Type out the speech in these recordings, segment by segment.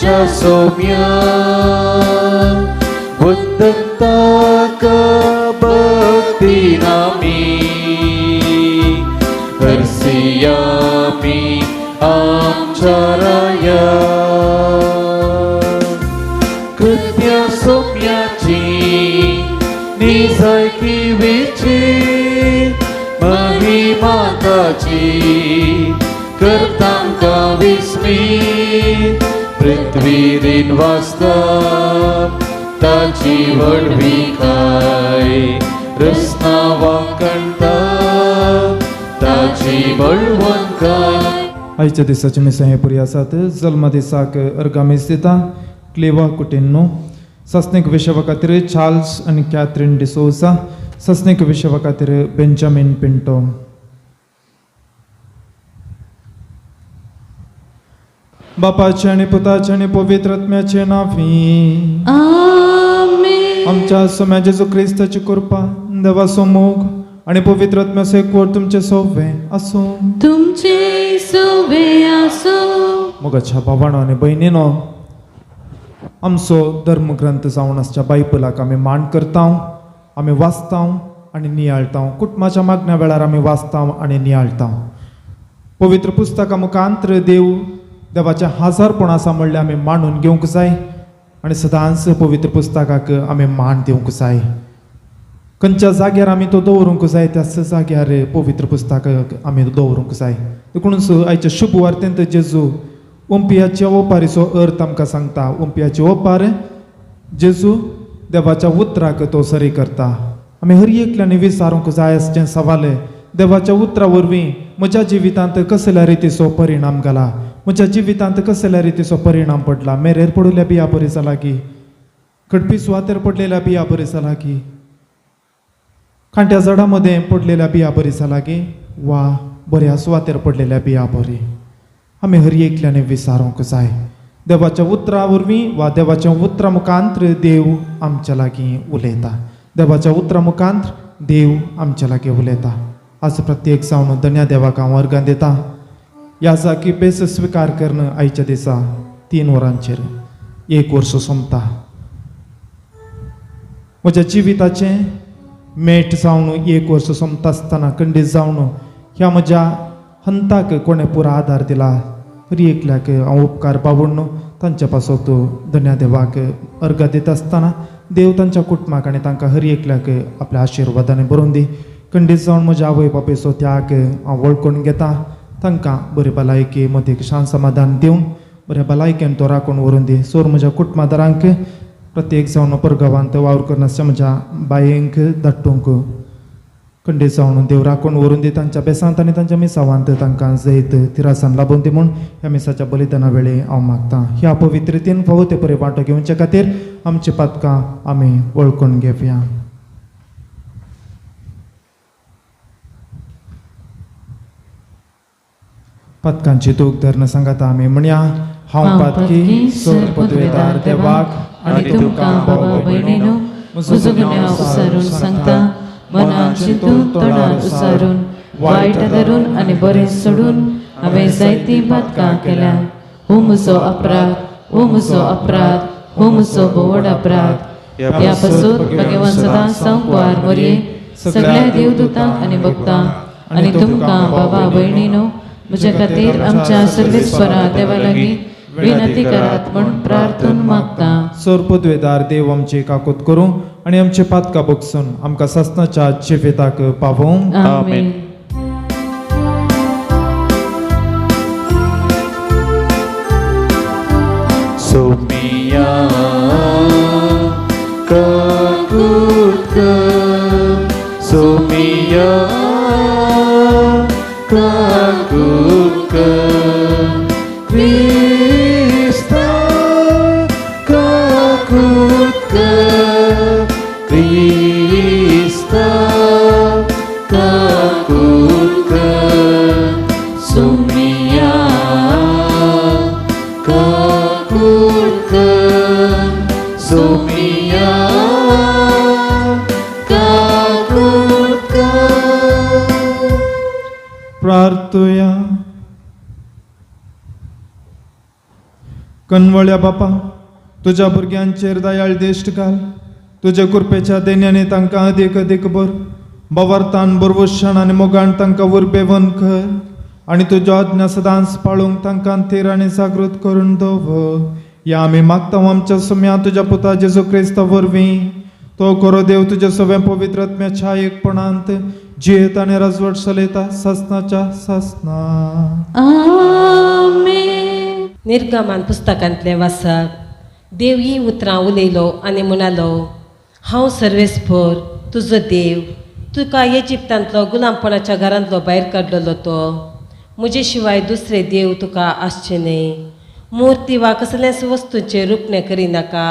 आमच्या सौम्या वंदनता भक्ती नामी हरसियामी आमच्या राया कृत्य सौम्याची निजय किवीची महिमा ताची करतांका विस्मित पृथ्वीरीन वाचता ताची वडवी काय रस्ना वाकणता ताची बळवण काय. आयच्या दिसाचे मिसां पुरी आसात. जल्मा दिसाक अर्गामेस दिता क्लेवा कुटेन्नो. सस्नेक विशवा खातीर चार्ल्स आनी कॅथरीन डिसोसा. सस्नेक विशवा खातीर बेंजामिन पिंटो. बापाचे आनी पुताचे आनी पवित्र आत्म्याचे नावी आमेन. आमच्या सोम्या जेजू क्रिस्ताची कृपा देवाचो मोग आणि पवित्र आत्म्याचो एकवट तुमचे सोवे असो. तुमचे सोवे आसो. मोगाच्या भावानो आनी भयणीनो, आमचो धर्मग्रंथ जावन आसच्या बायबलाक आमी मान करता, आमी वाचता आनी नियाळटा. कुटुंबाच्या मागण्या वेळार आमी वाचता आनी नियाळटा. पवित्र पुस्तका मुखांतर देवाच्या हजारपण आसा म्हणल्यार आमी मानून घेवंक जाय आनी सदांच पवित्र पुस्तकाक आमी मान दिवंक जाय. खंयच्या जाग्यार आमी तो दवरूंक जाय त्याच जाग्यार पवित्र पुस्तकाक आमी दवरूंक जाय. देखूनच आयच्या शुभ वार्तेंत जेजू ओंपियाच्या ओपारीचो अर्थ आमकां सांगता. ओंपियाचे ओपार जेजू देवाच्या उतराक तो सरी करता. आमी हर एकल्यानी विचारूंक जाय आसचें सवाल, देवाच्या उतरा वरवीं म्हज्या जिवितांत कसल्या रितीचो परिणाम जाला, म्हज्या जिवितांत कसल्या रितीचो परिणाम पडला. मेरेर पडलेल्या बिया बरी जाला की, खडपी सुवातेर पडलेल्या बिया बरी जाला की, खांट्या झाडामध्ये पडलेल्या बिया बरी जाला की, वा बऱ्या सुवातेर पडलेल्या बिया बरी. आमी हर एकल्याने विचारूंक जाय. देवाच्या उतरा वरवीं वा देवाच्या उतरा मुखांतर देव आमच्या लागीं उलयता. देवाच्या उतरा मुखांतर देव आमच्या लागीं उलयता. आज प्रत्येक जावन धन्या देवाक हांव अर्गां दिता. ह्या जागी बेस स्विकार करणं आयच्या दिसा 3 वरांचेर 1 वर्स सोंपता. म्हज्या जिविताचें मेट जावन 1 वर्स सोंपता आसतना खंडीत जावन ह्या म्हज्या हंताक कोणें पुरो आदार दिला. हर एकल्याक हांव उपकार बावडून तांच्या पासत धन्या देवाक अर्गां दिता आसतना देव तांच्या कुटुंबाक आनी तांकां हर एकल्याक आपल्या आशिर्वादाने भरून दी. खंडीत जावन म्हज्या आवय बापेचो त्याग हांव वळखून घेता. तांकां बरे भलायकी मदीक शांत समाधान दिवन बऱ्या भलायकेन तो राखून व्हरून दी. सोर म्हज्या कुटुंबादारांक प्रत्येक जावन परगांवांत वावर करनासच्या म्हज्या बायेंक धाडटूंक खंडीत जावन देव राखून व्हरून दी. तांच्या बेसांत आनी तांच्या मिसावांत तांकां जैत तिरासान लाभून दी म्हूण ह्या मिसाच्या बलिदाना वेळी हांव मागतां. ह्या पवित्रतेन फावो ते बरे वांटो घेवचे खातीर आमची पातकां आमी वळखून घेवया. पदकांची तूक धरण सांगाता आमी म्हणया. हांव पातकी सोर पदवेदार देवाक आनी तुमकां बाबा भयणीनो म्हजो गुन्यांव उसारून सांगता. मनान चिंतून तोंडान उसारून वायट धरून आनी बरें सोडून हांवें जायतीं पातकां केल्यात. हो म्हजो अपराध, हो म्हजो अपराध, हो म्हजो बोड अपराध. ह्या पासून भगवान सदां सांकवार मरये सगळ्या देवदूतांक आनी भक्तांक आनी तुमकां बाबा भयणीनो म्हजे खातीर आमच्या सर्वेस्वरा देवा लागीं विनंती करात म्हूण प्रार्थून मागता. सोर पदवेदार देव आमची काकूत करूं आनी आमचे पातकां बगसून आमकां सस्नाच्या जिविताक पावों. आमेन. सौम्या काकूत कर, सौम्या काकूत कर, क्रिस्ता काकूत कर, क्रिस्ता काकूत कर. सौम्या काकूत कर, सौम्या काकूत कर. प्रार्थया. कनवळ्या बापा, तुझ्या भुरग्यांचेर दयाळ दिश्ट घाल. तुझ्या कृपेच्या देण्याने तांकां अदीक अदीक बर बवार्थान बरवशण आनी मोगान तांकां उर्बेवन कर. आनी तुज्यो आज्ञा सदांच पाळूंक तांकां थीर आनी जागृत करून दवर. या आमी मागता आमच्या सुम्या तुज्या पुता जेजू क्रिस्ता वरवीं. तो खरो देव तुजे सगळे पवित्र आत्म्याच्या एकपणांत जियेत आनी राजवट चलयता ससनाच्या ससना. आमेन. निर्गमान पुस्तकांतले वाचक. देव ही उतरां उलयलो आनी म्हणालो, हांव सर्वेस्पर तुजो देव, तुका इजिप्तांतलो गुलामपणाच्या घरांतलो भायर काडलेलो तो. म्हजे शिवाय दुसरे देव तुका आसचे न्हय. मुर्ती वा कसलेच वस्तूंचे रुपणे करिनाका,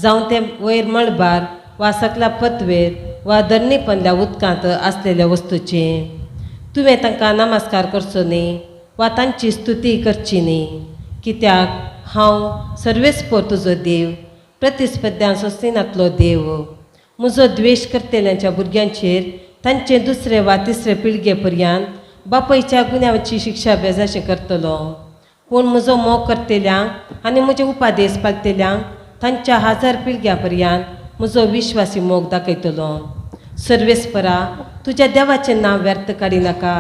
जावं ते वयर मळबार वा सकला पत्वेर वा धरणीपणल्या उदकांत आसलेल्या वस्तूचे. तुवें तांकां नमस्कार करचो न्ही वा तांची स्तुती करची न्ही. कित्याक हांव सर्वेस्पर तुजो देव, प्रतिस्पर्ध्यां सोसिनांतलो देव. म्हजो द्वेश करतेल्यांच्या भुरग्यांचेर तांचे दुसरे वा तिसरे पिळगे पर्यंत बापयच्या गुन्यांची शिक्षा बेजाशें करतलो. पूण म्हजो मोग करतेल्यांक आनी म्हजे उपादेश पाळटेल्यांक तांच्या 1000 पिळग्यां पर्यंत म्हजो विश्वासी मोग दाखयतलो. सर्वेस्परा, तुज्या देवाचें नांव व्यर्थ काडिनाका.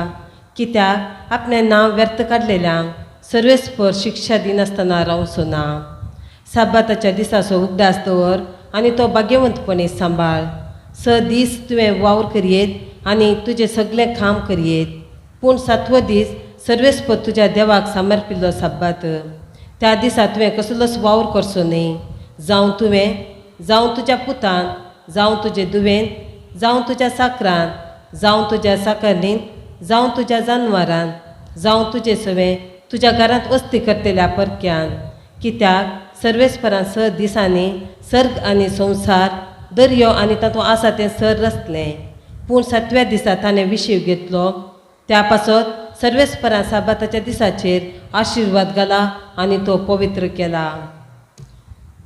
कित्याक आपणें नांव व्यर्थ काडलेल्यांक सर्वेस्पर शिक्षा दिनासतना रावचो ना. साबाताच्या दिसाचो उगडास दवर आनी तो भाग्यवंतपणी सांबाळ. 6 दीस तुवें वावर करयेत आनी तुजें सगळें काम करयेत. पूण 7वो दीस सर्वेस्पर तुज्या देवाक समर्पिल्लो साबात. त्या दिसा तुवें कसलोच वावर करचो न्ही. जावं तुज्या पुतान, जावं तुजे दुवेन, जावं तुज्या साकरान, जावं तुज्या साकरणीन, जावं तुज्या जानवरान, जावं तुजें सवें तुज्या घरांत वस्ती करतेल्या परक्यान. कित्याक सर्वेस्परान 6 दिसांनी सर्ग आनी संवसार, दर्यो आनी तातूंत आसा तें सर रचलें. पूण 7व्या दिसा ताणें विशीव घेतलो. त्या पासत सर्वेस्परान साबाताच्या दिसाचेर आशिर्वाद घाला आनी तो पवित्र केला.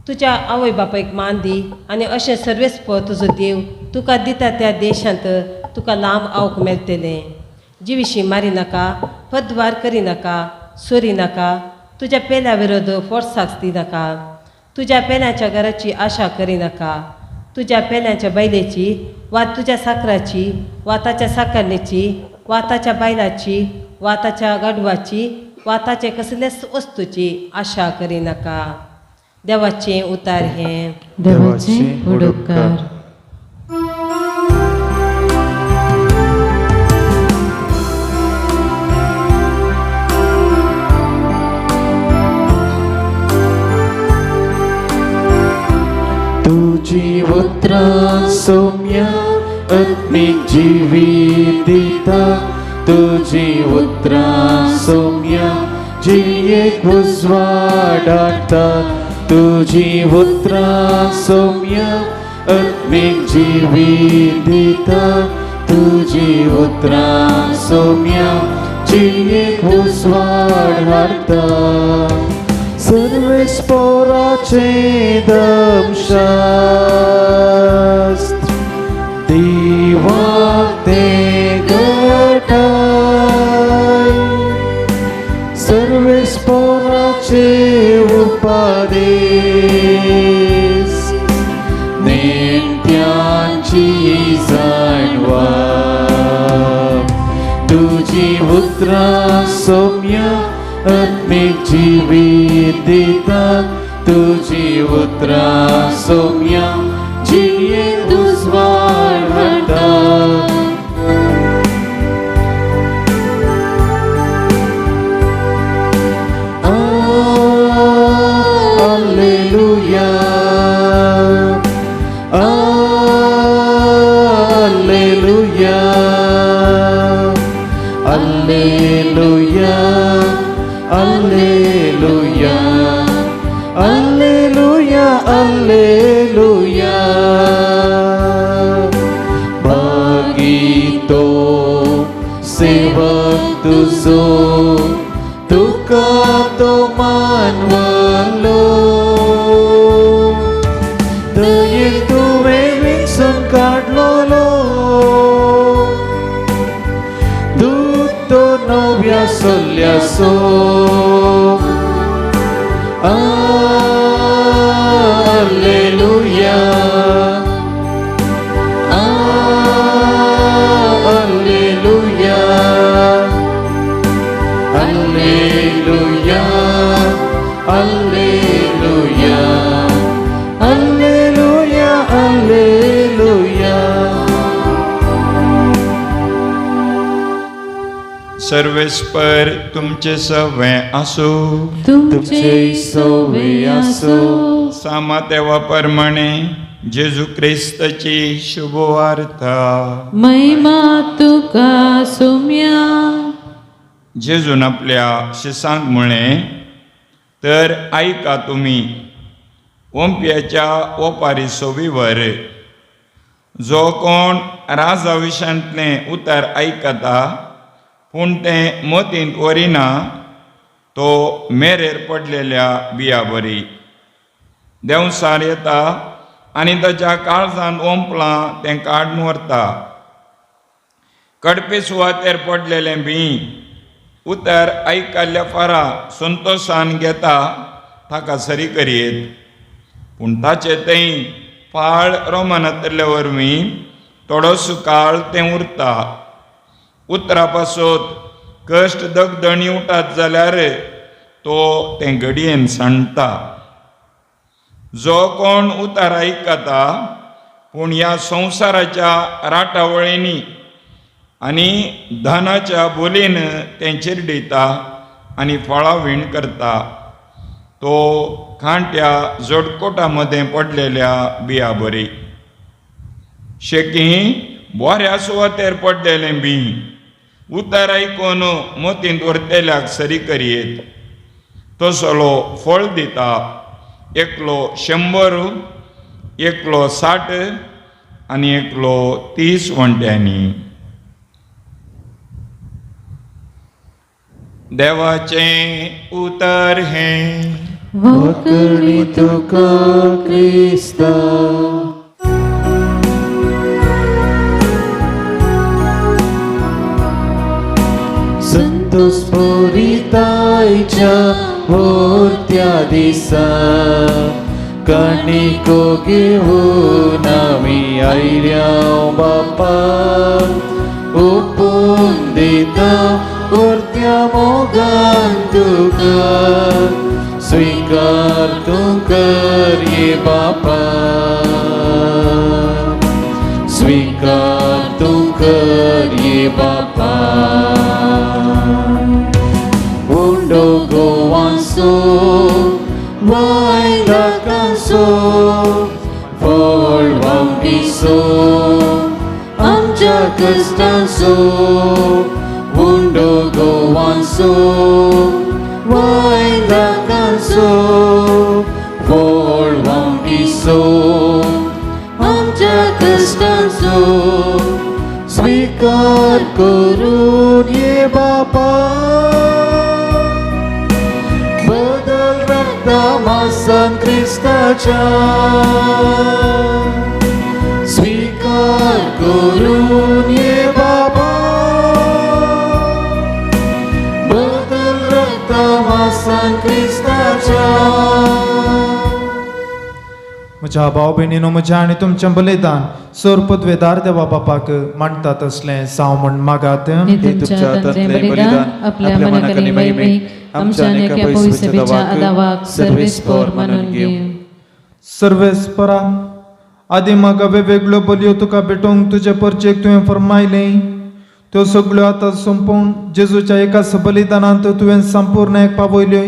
तुज्या आवय बापायक मान दी आनी अशें सर्वेस्पर तुजो देव तुका दिता त्या देशांत तुका लांब आवक मेळटलें. जिविशी मारिनाका, पदवार करिनाका, सोरिनाका, तुज्या पेल्या विरोध फोर्साक दिनाका, तुज्या पेल्याच्या घराची आशा करिनाका, तुज्या पेल्याच्या बायलेची वा तुज्या साकराची वा ताच्या साकरणीची वा ताच्या बायलाची वा ताच्या गाडवाची वा ताचे कसलेच वस्तूची आशा करिनाका. देवाचें उतार हें. देवाचें उडोपकार. तुझी उतरां सौम्य आत्मिक जिवीत दिता. तुझी उतरां सौम्य जियेक उजवाड हाडटा. तुझी उतरां सौम्य आत्मिक जिवीत दिता. तुझी उतरां सौम्य जियेक उजवाड हाडटा. सर्वेस्पराचें दमशास्त्र देवाक तें घटाय. सर्वेस्पराचे उपादेश नेत्यांची जाणवा. तुझी उतरां सौम्य आत्मिक जिवीत दिता. तुझी उतरां सौम्य जियेक उजवाड हाडटा. Alleluia, Alleluia, Alleluia, Alleluia, Alleluia, Alleluia. Bagito सेवक तुझो तुका तो मानवलो. दयेक तुवें विंचून काडलोलो. दूत तो नव्या सल्ल्याचो Alleluia. Alleluia. Alleluia. Alleluia. Alleluia. Alleluia. सर्वेस्पर तुमचे सवे असो. तुमचे सोवे असो. सामा देवाप्रमाणे जेजू ख्रिस्ताची शुभवार्ता. महिमा तुका सोम्या. जेजून आपल्या शिसांक म्हळें, तर ऐका तुम्ही ओंप्याच्या ओपारी सोबीवर. जो कोण राजाविशांतलें उतर आयकता पूण तें मतींत वरिना, तो मेरेर पडलेल्या बिया बरी. देंवसार येता आनी ताच्या काळजांत ओंपलां तें काडून व्हरता. कडपे सुवातेर पडलेलें बी उतर आयकल्ल्या फारा संतोशान घेता ताका सरी करीत. पूण ताचे थंय पाळ रोमानांतले वरवीं थोडोसो काळ तें उरता. उतरा पासत कश्ट दगदणी उठात जाल्यार तो तें घडयेन सांडटा. जो कोण उतार आयकता पूण ह्या संवसाराच्या राटावळींनी आनी धनाच्या बोलीन तें चिरडिता आनी फळावीण करता, तो खांट्या जोडकोटा मदें पडलेल्या बिया बरी. शेकी बऱ्या सुवातेर पडलेलें बी उतर आयकून मतींत व्हरतेल्याक सरी करीत. तसलो फळ दिता, एकलो 100, एकलो 60 आनी एकलो 30 वंट्यांनी. देवाचें उतर हें. वखणी तुका क्रिस्ता. संतोष पुरितायच्या होत्या दिसा काणिको घेऊन आमी आयल्यां बापा. ओपून दिता परत्या मोगान तुका. स्वीकार तूं कर ये बापा. स्वीकार तूं कर ये बापा. उंडो गोवांचो वायला कांचो फळ वावडीचो आमच्या कश्टांचो. उंडो गोवांचो वायला कांचो फळ वावडीचो आमच्या कश्टांचो. स्वीकार करून ये बापा. बदल रक्तामासान क्रिस्ताच्या. स्वीकार करून ये बापा. बदल रक्तामासान क्रिस्ताच्या. म्हज्या भाव भयणीनो, म्हज्या आनी तुमचें बलिदान सोर पदवेदार देवा बापाक मांडतात असलें साव म्हण मागात. हे तुमच्या हातांतलें बलिदान आपल्या मनाकरी महिमेक आमच्या आनी एका पवित्र सभेच्या आदावाक सर्वेस्पर मानून घेव. सर्वेस्परा, आदी म्हाका वेगवेगळ्यो बलयो तुका भेटोवंक तुजे परचेक तुवें फरमायलें. त्यो सगळ्यो आतां संपोवन जेजूच्या एकाच बलिदानांत तुवें संपूर्ण एक पावयल्यो.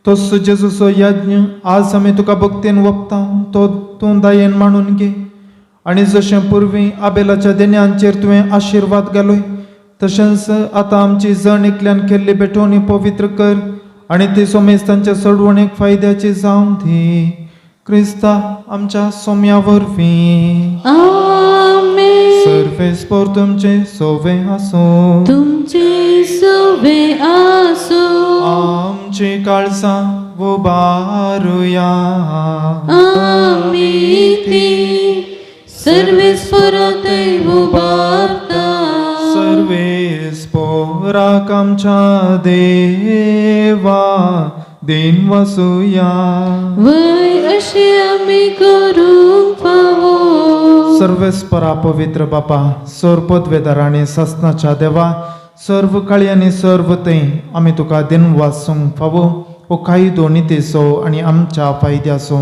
तोच जेजूचो यज्ञ आज आमी तुका भक्तीन वखता, तो तूं दायेन मांडून घे. आनी जशें पुर्वीं आबेलाच्या देण्यांचेर तुवें आशिर्वाद घालोय, तशेंच आतां आमची जण एकल्यान केल्ली भेटवणी पवित्र कर आनी ती सोमेस्तांच्या सडवणेक फायद्याची जावं दी. क्रिस्ता आमच्या सोम्या वरवीं. आमेन. सर्वेस्पर तुमचे सोवे आसो. तुमचे सोवे आसो. आमची काळजां उबारुया. आमी ती सर्वेस्परांतय उबारता. सर्वेस्पराक आमच्या देवा दिन वासूया. वय अशी आम्ही करूंक फावो. सर्वेस्परा पवित्र बापा, सर्वपदवेदार आणि ससनाच्या देवा, सर्व काळी आणि सर्व ते आम्ही तुका दिन वासूंक फावो. हो काही दोन्ही तेसो आणि आमच्या फायद्यासो.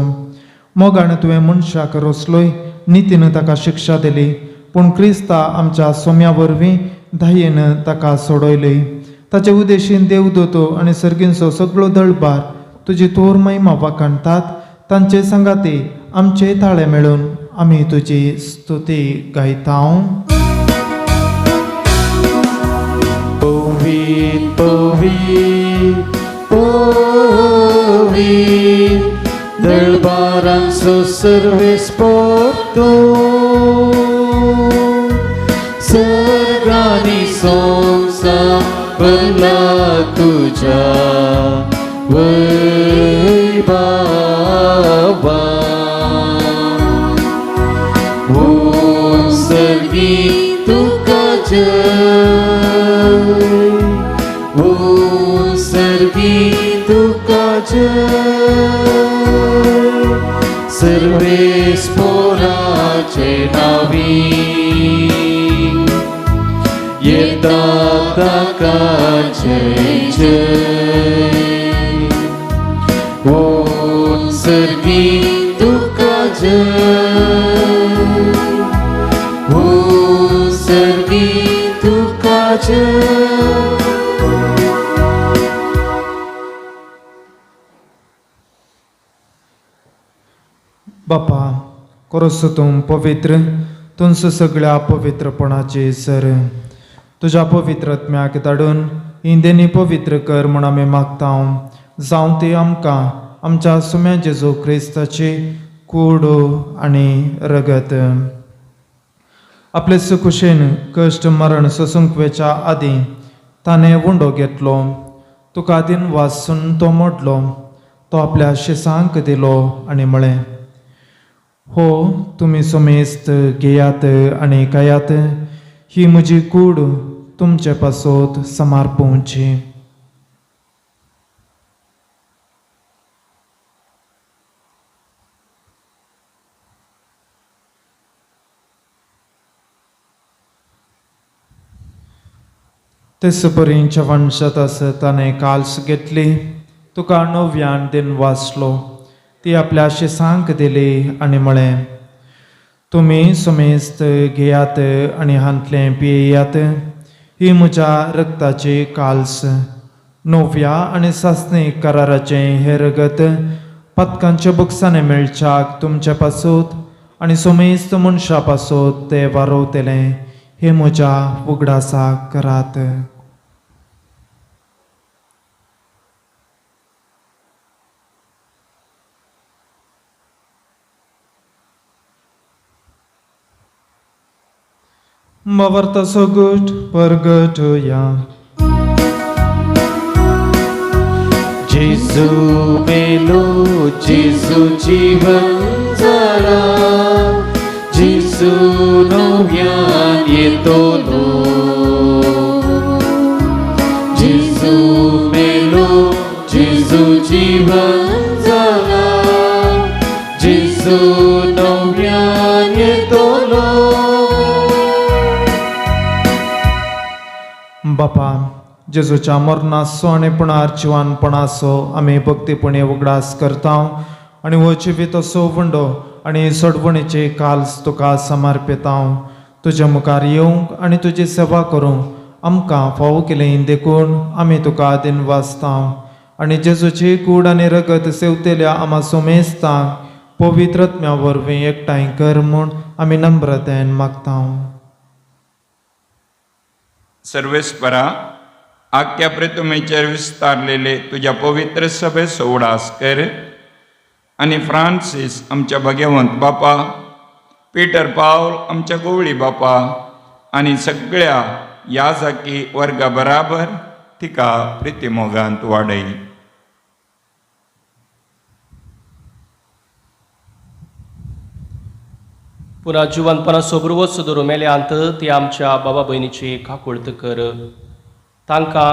मोगान तुवें मनशाक रोसलोय, नितीन ताका शिक्षा दिली, पूण क्रिस्ता आमच्या सोम्या वरवीं धायेन ताका सोडयली. ताचे उदेशीन देवदूतो आणि सर्गींचो सगळो दळबार तुजी तोर महिमा वाखाणटात. तांचे संगाती आमचे ताळे मेळून आमी तुजी स्तुती गायतां. Povit, povit, povit, दळबारांचो सर्वेस्पर तूं. सर्गांनी संवसार भरला तुज्या वैभवान. ओ सर्गी तुका जय, ओ सर्गी तुका जय. सर्वेस्पराचे नावी येता ताका जय जय. ओ सर्गी तुका जय, ओ सर्गी तुका जय. बापा, कोरोस तूं पवित्र, तुंच सगळ्या पवित्रपणाचे सर. तुज्या पवित्रत्म्याक धाडून इंदेनी पवित्र कर म्हूण आमी मागतां. जावं ती आमकां आमच्या सुम्या जेजू क्रिस्ताची कूड आनी रगत. आपले सुकुशेन कश्ट मरण सोसूंक वेच्या आदीं ताणें वंडो घेतलो. तुका दिन वासून तो मोडलो. तो आपल्या शिसांक दिलो आनी म्हळें, हो तुमी सोमेस्त घेयात आनी खायात. ही म्हजी कूड तुमचे पासत समर्पूंची. तेच परींच्या वंशात आसत ताणें काल्स घेतली. तुका नव्यान दिन वाचलो. ती आपल्या शिसांक दिली आनी म्हळें, तुमी सुमेस्त घेयात आनी हांतलें पियेयात. ही म्हज्या रगताची काल्स. नव्या आनी सासणीक कराराचें हें रगत पदकांच्या बुक्सांनी मेळच्याक तुमचे पासत आनी सुमेस्त मनशा पासत ते वारोवतलें. हे म्हज्या उगडासाक करात. Mavarta so good, परगटूया. जेजू मेलो, जेजू जीवन जाला. जेजू नव्यान येतलो. जेजू मेलो, जेजू जीवन जाला. जेजू नव्यान येतलो. बापा, जेजूच्या मरणाचो आनी पुनर्जिवानपणाचो आमी भक्तीपणे उगडास करता आनी हो जिविताचो वंडो आनी सडवणीचे काल्स तुका समर्पिता. तुज्या मुखार येवंक आनी तुजी सेवा करूंक आमकां फावो केलें देखून आमी तुका दिन वाचता. आनी जेजूची कूड आनी रगत सेवतेल्या आमा सोमेस्तांक पवित्रत्म्या वरवीं एकठांय कर म्हूण आमी नम्रतेन मागता. सर्वेस्परा, आख्या पृथ्वीचेर विस्तारलेले तुझ्या पवित्र सभेचो उडास कर. आनी फ्रांसीस आमच्या भगवंत बापा, पीटर पावल आमच्या गोवळी बापा आनी सगळ्या याजकी वर्गा बराबर तिका प्रितीमोगांत वाडय. पुन्हा जिवंतपणा सोबरूच सुदरू मेल्यांत ती आमच्या बाबा भयणीची काकुळत कर. तांकां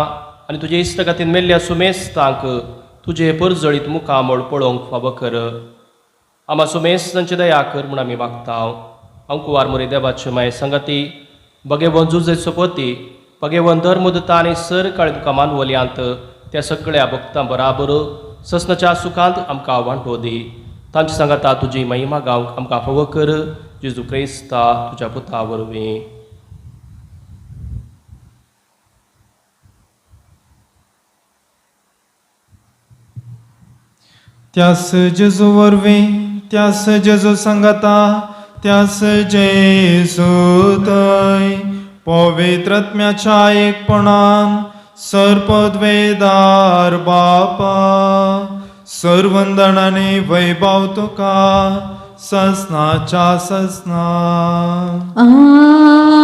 आनी तुजे इश्टगतीन मेल्ल्या सुमेस्तांक तुजे परजळीत मुखामळ पळोवंक फाव कर. आम्हा सुमेस तांची दया कर म्हूण आमी मागता. अंकुवार मोरी देवाचे माय संगती भगेवन जुजेचो पती भगेवन दर मुदता आनी सर काळी तुका मानवल्यांत त्या सगळ्या भक्तां बराबर ससनाच्या सुखांत आमकां वांटो दी. तांची सांगाता तुजी महिमा गावंक आमकां फावो कर. जेजू क्रिस्ता तुज्या पुता वरवीं. त्यास जेजू वरवीं त्यास जेजू सांगाता त्यास जेजू थंय पवित्रत्म्याच्या एकपणान सर्पद्वेदार बापा सर्वंदणाने वैभव तुका ससनाच्या ससना. आमेन.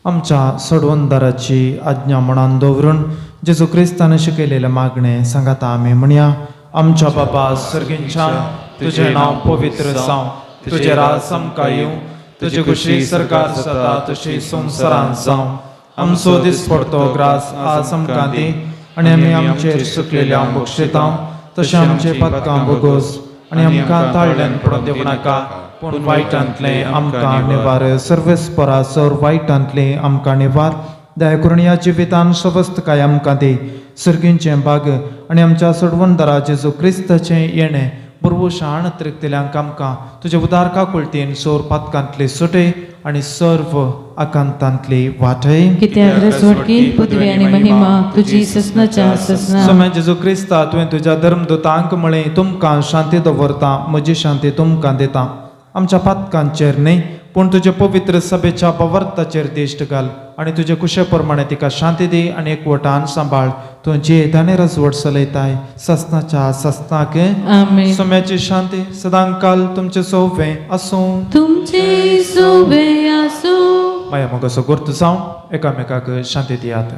आमच्या सडवंदाराची आज्ञा मनान दवरून जेजू क्रिस्तान शिकयलेले मागणे सांगाता आमी म्हणया. आमच्या बाबा सर्गींच्या तुझे नाव पवित्र जावं. तुझे राज आमकां येवं. तुझे कुशी सरकार जाता तशी संवसारांत जावं. आमचो दिसपडतो ग्रास आज आमकां दी आनी आमी आमचेर सुकलेल्या बक्षिता तशें आमचे पातकां भोगोस आनी आमकां ताळड्यान पडोवन दिवं नाका पूण वायटांतले आमकां निवार. सर्वेस्परा सर वायटांतले आमकां निवार. दया करून या जिवितान स्वस्थ काय आमकां दी. सर्गींचें भाग आनी आमच्या सडवंदरा जेजू क्रिस्ताचें येणें बरोबर शाण त्रिकतेल्यांक आमकां तुजे उदार काकुळटीन सोर पातकांतली सुटय आनी सर्व आकांतांतली वाटय. कित्याक रजवटकी पदवी आनी महिमा तुजी ससनाच्या ससना. समय जेजू क्रिस्ता तुवें तुज्या धर्मदूतांक म्हळें तुमकां शांती दवरता म्हजी शांती तुमकां दिता. आमच्या पातकांचेर न्ही पूण तुजे पवित्र सभेच्या पवर्ताचेर दिश्ट घाल आनी तुजे कुशे प्रमाणे तिका शांती दी आनी एकवटान सांबाळ. तूं जेद आनी रजवट चलयताय ससनाच्या ससनाक. आमेन. सोम्याची शांती सदां काल तुमचे सोवे आसूं. तुमचे सोबे आसूं. माया मोग असो गुर्त जावं एकामेकाक शांती दियात.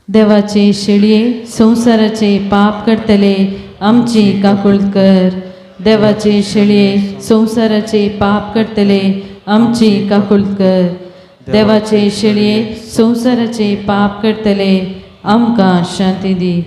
देवाचे शेळये संसाराचे पाप करतले आमची काकुळट कर. देवाचे शेळये संसाराचे पाप करतले आमची काकुळट कर. देवाचे शेळये संसाराचे पाप करतले आमकां शांती दी.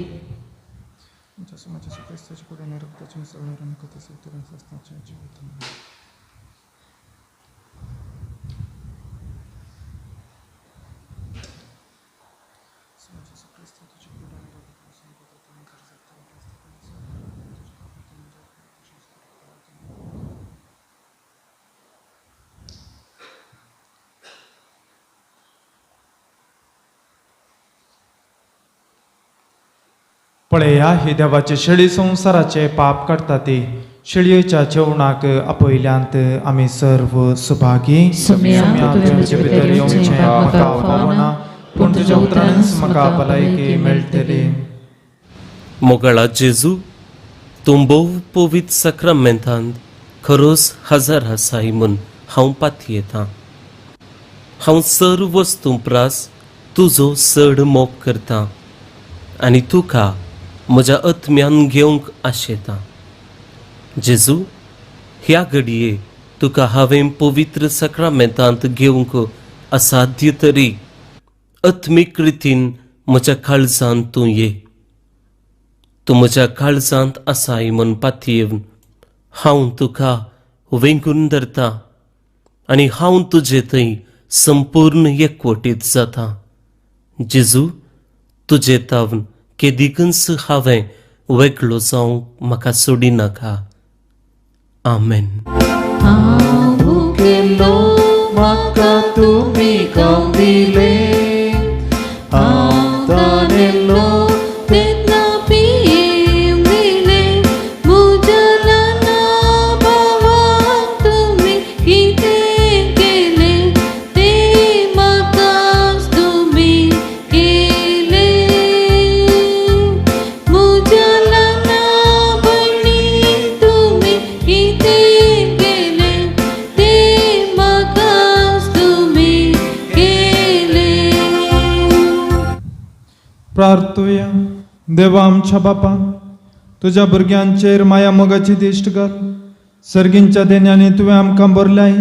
पळया ही देवाची शेळी संसाराचे पाप काडटा ती. शेळयेच्या जेवणाक आपयल्यांत आमी सर्व सुभागी. सुम्या तुजे भितर येवचें म्हाका फावना पूण तुज्या उतरांच म्हाका भलायकी मेळटली. मोगळा जेजू तूं भोव पवित्र सक्रामेंतांत खरोच हजर आसाय म्हूण हांव पातयेतां. हांव सर्व वस्तू प्रास तुजो चड मोग करतां आनी तुका म्हज्या आत्म्यान घेवंक आशेतां. जेजू ह्या घडये तुका हांवें पवित्र सक्रामेंतांत घेवंक असाध्य तरी आत्मीक रितीन म्हज्या काळजांत तूं ये. तूं म्हज्या काळजांत आसाय म्हूण पातयेवन हांव तुका वेंगून धरतां आनी हांव तुजे थंय संपूर्ण एकवटीत जातां. जेजू तुजे तावन केदिकच हांवें वेगळो जावंक म्हाका सोडी नाका. आमेन. हांव भुकेलो म्हाका तुमी खावंक दिले. हांव ताणेलो तेन्ना पियेवंक दिले. म्हज्या ल्हाना भावाक तुमी कितें केलें तें म्हाकाच तुमी केलें. म्हज्या ल्हाना भयणीक तुमी कितें केलें तें म्हाकाच तुमी केलें. प्रार्थुया. देवा आमच्या बापा तुज्या भुरग्यांचेर माया मोगाची दिश्ट घाल. सर्गींच्या देण्याने तुवें आमकां भरल्याय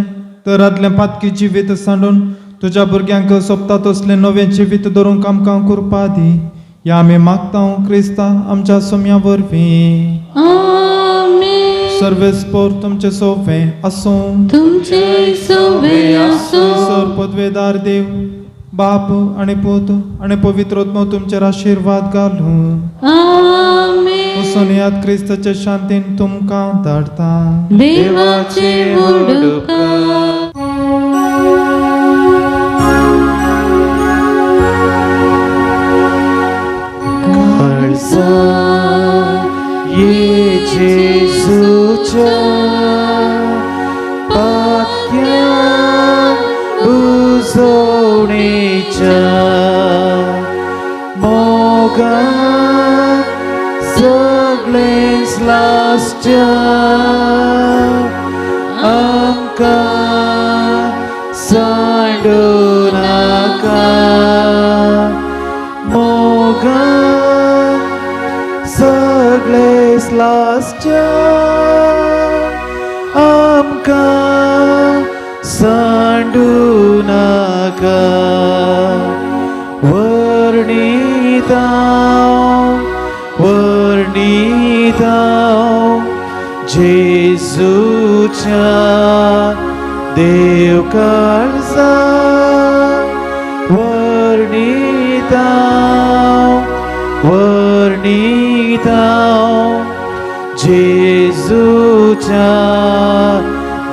तर आदले पातकी जिवीत सांडून तुझ्या भुरग्यांक सोपता तसले नवे जिवीत धरूंक आमकां कृपा दी. या आमी मागता क्रिस्ता आमच्या सोम्या वरवीं. आमेन. सर्वेस्पोर तुमचे सोवे आसूं. तुमचे सोवे आसूं. सर पदवेदार देव बाप आणि पूत आणि पवित्रोत्म तुमचेर आशीर्वाद घालूं. आमेन. वचून याद क्रिस्ताचे शांतीन तुमकां धाडटा. देवाचे मोडूकार. ये जेसूच्या पातक्या बुजवणेच्या मोगान सगळेच लास्टच्या आमकां सांडू नाका. मोगान सगळेच लास्टच्या आमकां सांडू नाका. वर्णिता जेसूच्या देव काळजा. वर्णिता जेसूच्या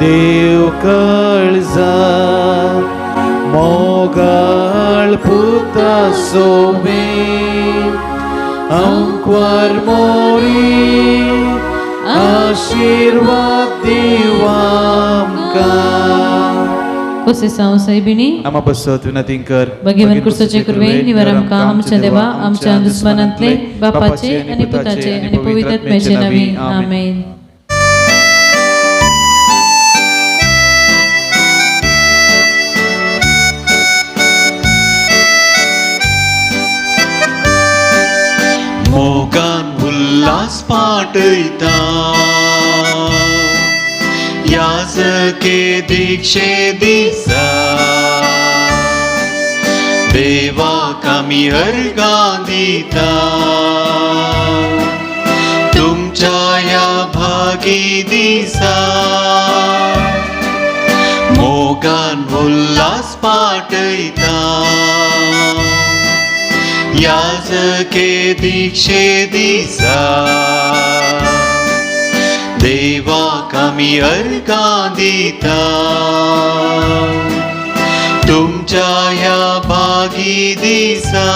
देव काळजा. मोगाळ पुता सोबे अंक्वार मोरी आशीर्वाद दिवा आमकां. कोसे साव साहेबिणी आम्हा बसत विनंती कर. भगवान कृष्णाचे कृपे निवार आमकां आमच्या देवा आमच्या दुस्मानांतले बापाचे आणि पुताचे आणि पवित्र आत्म्याचे नावे आमेन. मोगान उल्हास पाटयता याजके दीक्षे दिसा देवाक आमी अर्गां दिता. तुमच्या या भागी दिसा मोगान उल्हास पाटयता याजके दीक्षे दिसा देवाक आमी अर्गां दिता. तुमच्या ह्या भागी दिसा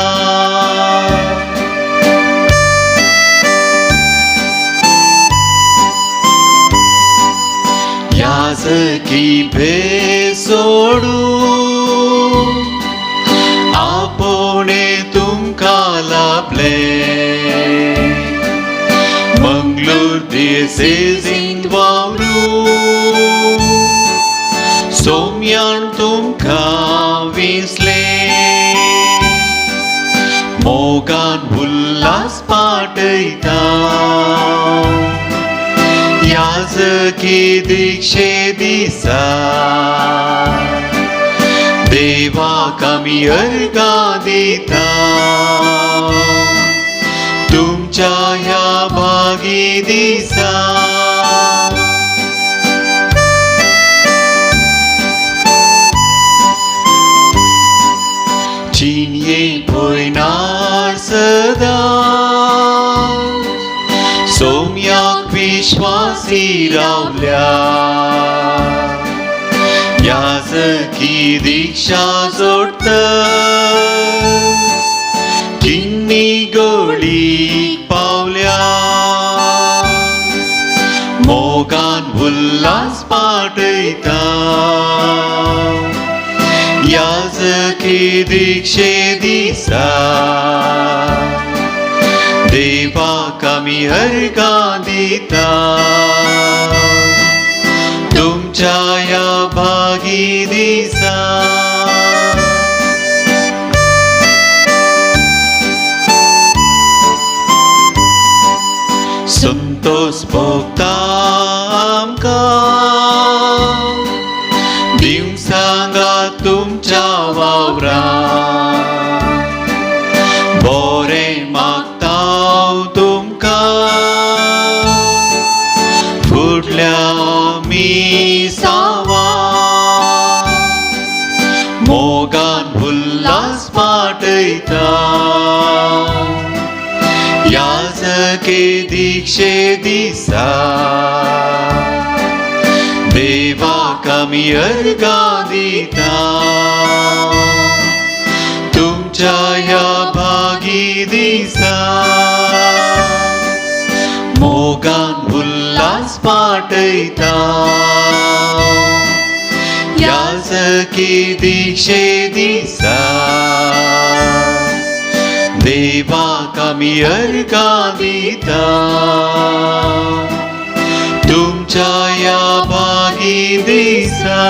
याजकी भे सोडून आपोणे तुमकां लाभले. मंगळूर दिसेजींत वावरू सोम्यान तुमकां विसले. मोगान उल्हास पाटयता याजकी दीक्षे दिसा देवाक आमी अर्गां दिता. तुमच्या ह्या भागी दिसा चिन्ये पळयनार सदा सोम्याक विश्वासी रावल्या. याजकी दीक्षा जोडत किन्नी गळी पावल्या. मोगान उल्हास पाटयता याजकी दीक्षे दिसा देवाक आमी अर्गां दिता. तुमच्या या भागी दिसा संतोष भोगता आमकां तुमच्या वावरांत बरें मागता हांव तुमकां फुडल्या मिसावा मोगान उल्हास पाटयता याजके दिक्षे दिसा देवाक आमी अर्घां दिता तुमच्या ह्या भागी दिसा मोगान उल्हास पाटयता याजकी दिक्षे दिसा देवाक आमी अर्घां दिता तुमच्या या भागी दिसा